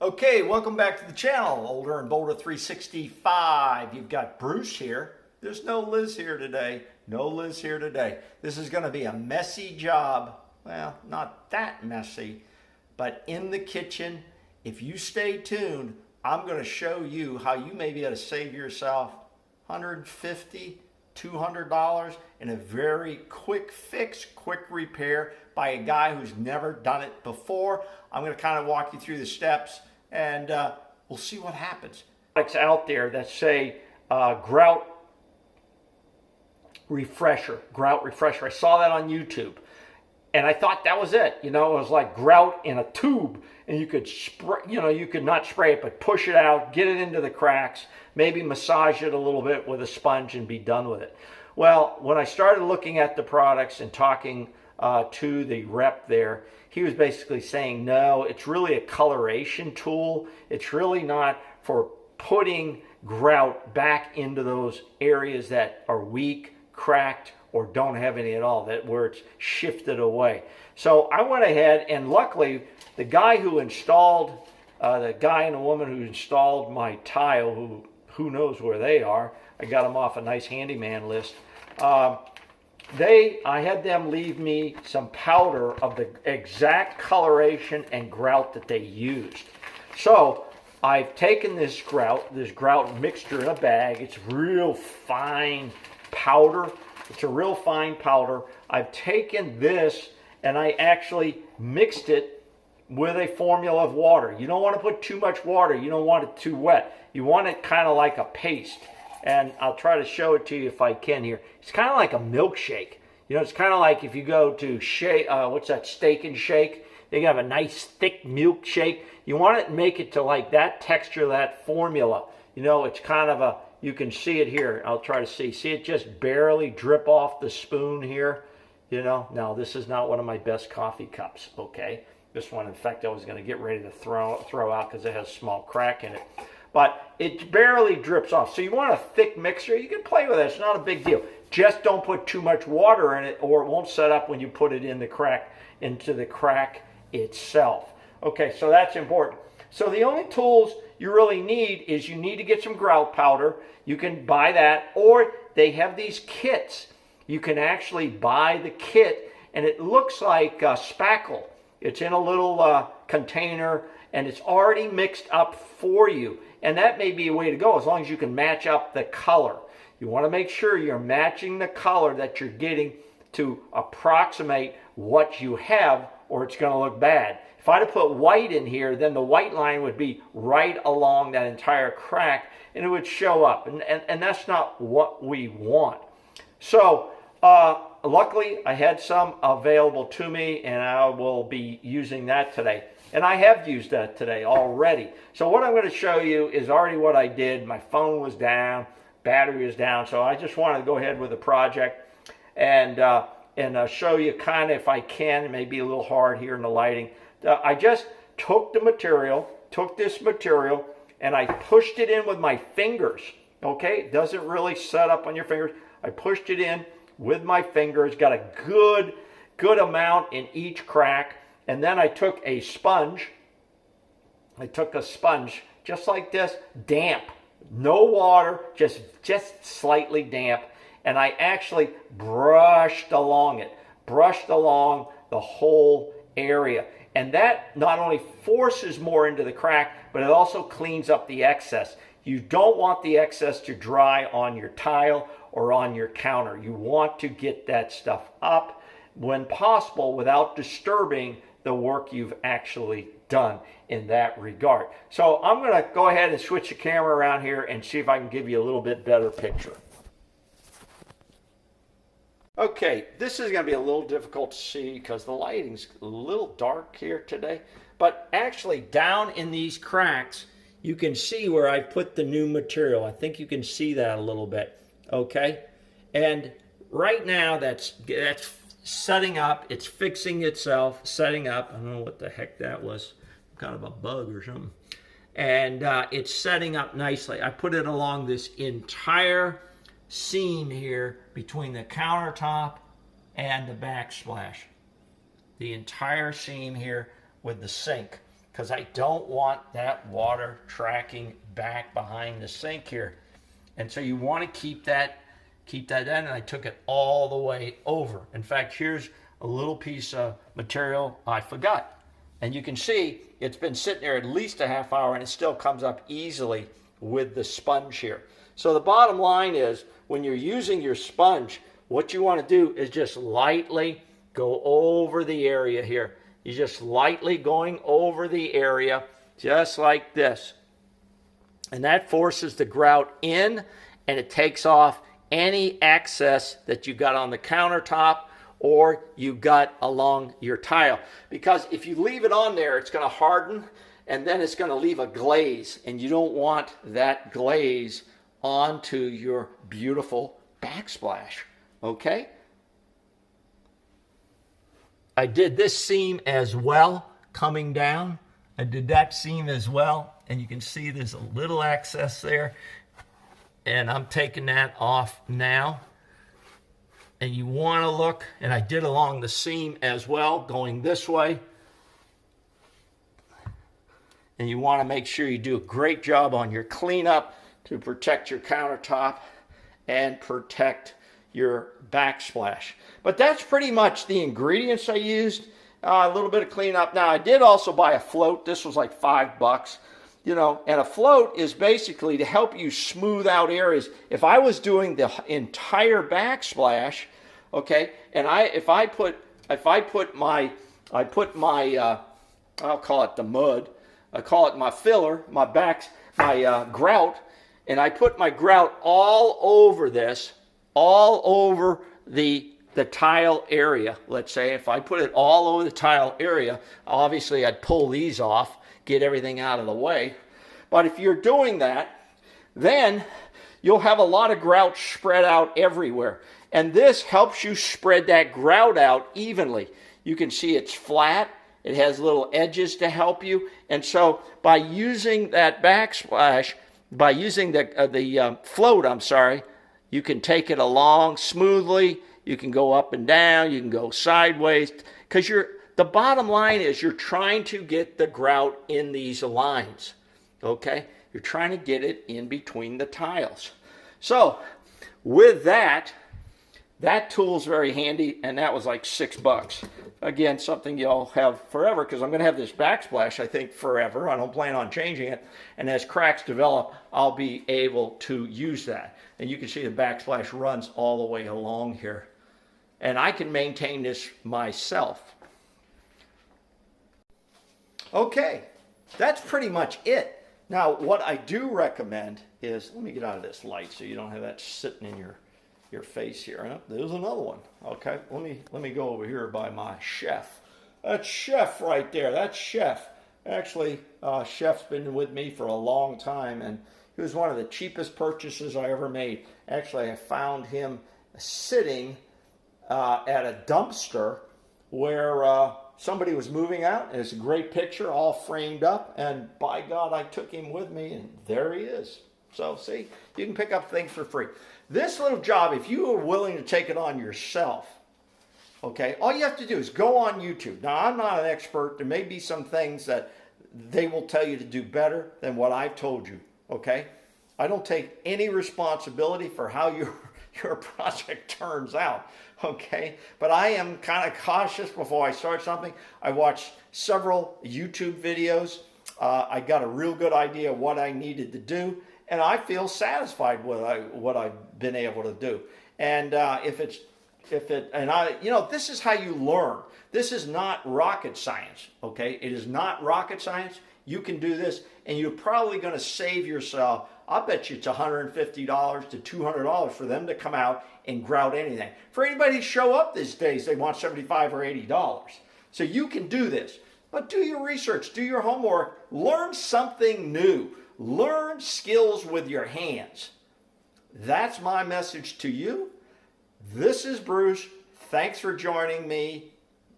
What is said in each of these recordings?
Okay, welcome back to the channel, Older and Bolder 365. You've got Bruce here. There's no Liz here today. No Liz here today. This is going to be a messy job. Well, not that messy, but in the kitchen. If you stay tuned, I'm going to show you how you may be able to save yourself $150, $200 in a very quick fix, quick repair by a guy who's never done it before. I'm going to kind of walk you through the steps and we'll see what happens. Products out there that say grout refresher. I saw that on YouTube and I thought that was it. You know, it was like grout in a tube and you could spray, you know, you could not spray it, but push it out, get it into the cracks, maybe massage it a little bit with a sponge and be done with it. Well, when I started looking at the products and talking to the rep there, he was basically saying, no, it's really a coloration tool. It's really not for putting grout back into those areas that are weak, cracked, or don't have any at all, that where it's shifted away. So I went ahead and luckily the guy who installed, the guy and the woman who installed my tile, who knows where they are, I got them off a nice handyman list. I had them leave me some powder of the exact coloration and grout that they used. So I've taken this grout mixture in a bag. It's real fine powder. It's a real fine powder. I've taken this and I actually mixed it with a formula of water. You don't want to put too much water. You don't want it too wet. You want it kind of like a paste. And I'll try to show it to you if I can here. It's kind of like a milkshake. You know, it's kind of like if you go to what's that, Steak and Shake? They have a nice thick milkshake. You want to make it to like that texture, that formula. You know, it's kind of a, you can see it here. I'll try to see. See it just barely drip off the spoon here? You know, now this is not one of my best coffee cups, okay? This one, in fact, I was going to get ready to throw out because it has a small crack in it. But it barely drips off. So you want a thick mixture, you can play with it. It's not a big deal. Just don't put too much water in it or it won't set up when you put it in the crack, into the crack itself. Okay, so that's important. So the only tools you really need is you need to get some grout powder. You can buy that, or they have these kits. You can actually buy the kit and it looks like spackle. It's in a little container and it's already mixed up for you. And that may be a way to go as long as you can match up the color. You want to make sure you're matching the color that you're getting to approximate what you have or it's going to look bad. If I'd have put white in here, then the white line would be right along that entire crack and it would show up. And that's not what we want. So luckily I had some available to me and I will be using that today. And I have used that today already. So what I'm going to show you is already what I did. My phone was down, battery was down, so I just wanted to go ahead with the project and show you kind of, if I can, it may be a little hard here in the lighting. I just took this material, and I pushed it in with my fingers. Okay, it doesn't really set up on your fingers. I pushed it in with my fingers, got a good amount in each crack. And then I took a sponge. Just like this, damp, no water, just slightly damp. And I actually brushed along the whole area. And that not only forces more into the crack, but it also cleans up the excess. You don't want the excess to dry on your tile or on your counter. You want to get that stuff up when possible without disturbing the work you've actually done in that regard. So I'm going to go ahead and switch the camera around here and see if I can give you a little bit better picture. Okay, this is going to be a little difficult to see because the lighting's a little dark here today. But actually down in these cracks, you can see where I put the new material. I think you can see that a little bit. Okay, and right now that's setting up, it's fixing itself, setting up. I don't know what the heck that was, kind of a bug or something. And it's setting up nicely. I put it along this entire seam here between the countertop and the backsplash. The entire seam here with the sink. because I don't want that water tracking back behind the sink here. And so you want to keep that in, and I took it all the way over. In fact, here's a little piece of material I forgot. And you can see it's been sitting there at least a half hour and it still comes up easily with the sponge here. So the bottom line is, when you're using your sponge, what you want to do is just lightly go over the area here. You're just lightly going over the area, just like this. And that forces the grout in, and it takes off any excess that you got on the countertop or you got along your tile. Because if you leave it on there, it's going to harden, and then it's going to leave a glaze, and you don't want that glaze onto your beautiful backsplash. Okay? I did this seam as well, coming down. I did that seam as well, and you can see there's a little excess there, and I'm taking that off now. And you want to look, and I did along the seam as well, going this way. And you want to make sure you do a great job on your cleanup to protect your countertop and protect your backsplash. But that's pretty much the ingredients I used. A little bit of cleanup. Now, I did also buy a float. This was like $5. You know, and a float is basically to help you smooth out areas. If I was doing the entire backsplash, okay, and I put my I'll call it the mud, I call it my filler, my grout, and I put my grout all over this, all over the tile area. Let's say if I put it all over the tile area, obviously I'd pull these off, get everything out of the way. But if you're doing that, then you'll have a lot of grout spread out everywhere. And this helps you spread that grout out evenly. You can see it's flat. It has little edges to help you. And so by using that backsplash, by using the float, you can take it along smoothly. You can go up and down. You can go sideways. Because the bottom line is you're trying to get the grout in these lines, okay? You're trying to get it in between the tiles. So with that tool's very handy, and that was like $6. Again, something you'll have forever, because I'm going to have this backsplash, I think, forever. I don't plan on changing it. And as cracks develop, I'll be able to use that. And you can see the backsplash runs all the way along here. And I can maintain this myself. Okay, that's pretty much it. Now, what I do recommend is, let me get out of this light so you don't have that sitting in your face here. Oh, there's another one. Okay, let me go over here by my chef. That's Chef right there. That's Chef. Actually, Chef's been with me for a long time, and he was one of the cheapest purchases I ever made. Actually, I found him sitting at a dumpster where somebody was moving out, and it's a great picture, all framed up, and by God, I took him with me, and there he is. So, see, you can pick up things for free. This little job, if you are willing to take it on yourself, okay, all you have to do is go on YouTube. Now, I'm not an expert. There may be some things that they will tell you to do better than what I've told you, okay? I don't take any responsibility for how your project turns out, okay? But I am kind of cautious before I start something. I watched several YouTube videos. I got a real good idea of what I needed to do, and I feel satisfied with what I've been able to do. And this is how you learn. This is not rocket science, okay? It is not rocket science. You can do this, and you're probably going to save yourself, I'll bet you it's $150 to $200 for them to come out and grout anything. For anybody to show up these days, they want $75 or $80. So you can do this. But do your research, do your homework, learn something new. Learn skills with your hands. That's my message to you. This is Bruce. Thanks for joining me.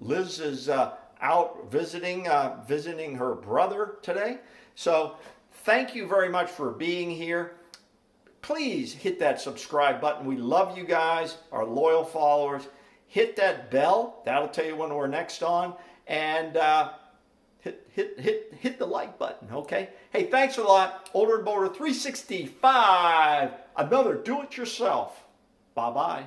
Liz is out visiting her brother today. So thank you very much for being here. Please hit that subscribe button. We love you guys, our loyal followers. Hit that bell. That'll tell you when we're next on. And hit the like button, okay? Hey, thanks a lot. Older and Bolder 365, another do-it-yourself. Bye-bye.